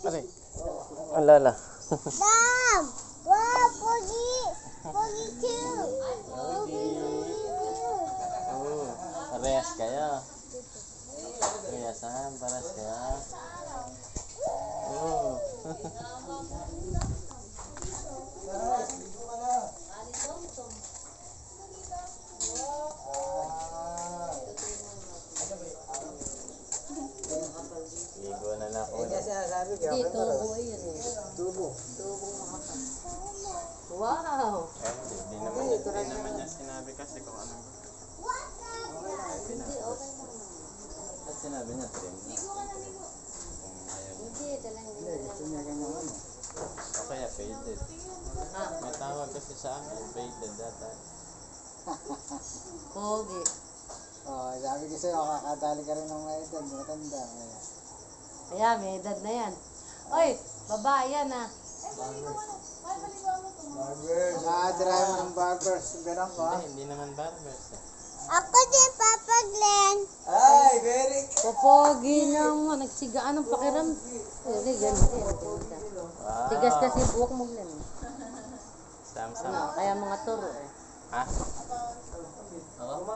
Pare. Alala. Dam! Wow, Pogi! Pogi too! Pogi Oh, parehas kayo. Kuyasan, parehas kayo. Oh. Igo na na ako. Hindi, tubo yun eh. Tubo. Tubong makapal. Wow! Hindi naman niya sinabi kasi kung anong gusto. Hindi, okay lang. At sinabi niya, trim na. Kung ayaw niya. Hindi, talagang Hindi, gusto niya ganyan ano. O kaya faded. Ah, May tawag kasi sa akin, faded data. pogi. Oh, sabi ko sa'yo, kakatali ka rin ng mga edad, matanda. Kaya, may edad na yan. Oy, babae yan ah. Nakadrive mo ng barbers, gano'n ko ah. Hindi naman barbers. Ako din, Papa Glenn. Ay, very Popogi naman. Nagsigaan ng pakiram. Hindi, ganun din. Wow. Tigas kasi buhok mo lang. Samsam. Kaya mga turo eh. Ha? Ako?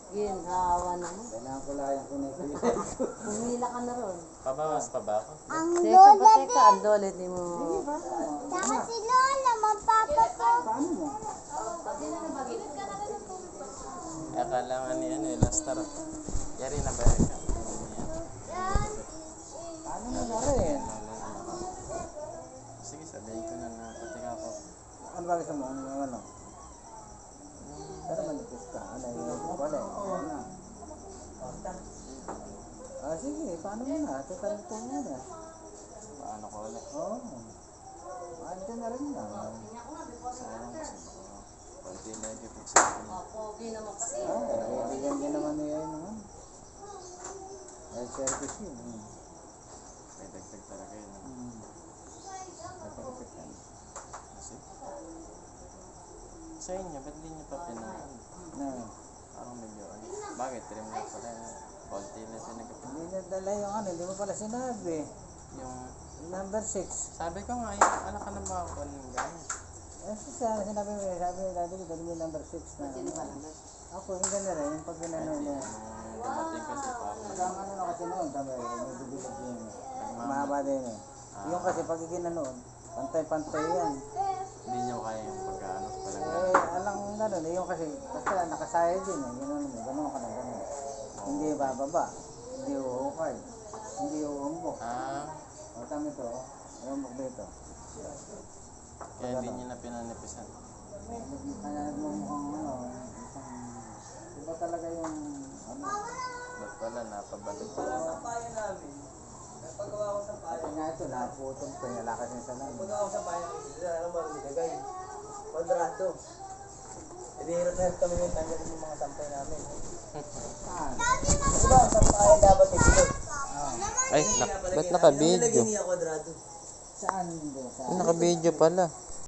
Ginhawa naman. Kailangan ko lang yung kunay-kunay. Pumila ka na ron. Pabawas pa ba ako? Ang Teka lola ba, din. teka. Ang lola di mo. Saka si Lola, magpapa ko. Paano mo? Akala nga ni ano, Elastar. Yari na ba yun? Paano mo na rin? Sige, sabihin ko na patika ko. Ano ba gusto mo? Ano? Pero manipis ka. Ano yung wala eh. Ano? Ah, sige. Paano mo na? Tutalog ko muna. Paano ko ulit? Oo. Paano ka na rin na? Sayang kasi baka konti negative sa akin. Pogi naman kasi. Ah, bigyan din naman niya yun naman. Ay, service yun. May dagdag talaga yun. Nagpapit yan. Kasi? Sa inyo, ba't di niyo pa pinaan? Na, Parang medyo ano. Bakit? Trim na pala. Konti na pinagpapit. hindi na dala yung ano, hindi mo pala sinabi. Yung, Number 6. sabi ko nga, yung anak ka na mga kung gano'n. Sinabi mo, sabi mo dati ko, dali mo yung number 6 na. Ako, yung ganda rin, yung pag ginano Hindi, niya. dumating kasi parang Ang ano na kasi noon, kami, nagbibilig yun. nagmama. Mahaba din eh. Yung kasi pag ginanoon, pantay-pantay yan. Hindi niyo kaya yung pagkaano. Parang Alang gano'n, yung kasi, basta nakasaya din eh, gano'n mo, gano'n ka na gano'n. Hindi bababa, hindi uhukay, hindi uumbok. O tama ito, uumbok dito. Kaya hindi niyo na pinanipisan. Kaya mukhang ano, iba talaga yung ano. Ba't pala napabalik? Sampayan namin. Paggawa ko sa Kasi nga ito, naputong ko, nalakas yung salamin. Paggawa ko sa payan, ano ba nilagay? Kwadrado. Hindi hirap na kami yung tanggalin yung mga sampay namin. Saan? Diba, ang sampayan dapat ito. Ay, ba't naka-video? Nilagay niya kwadrado. Saan doon? Saan? Naka-video pala.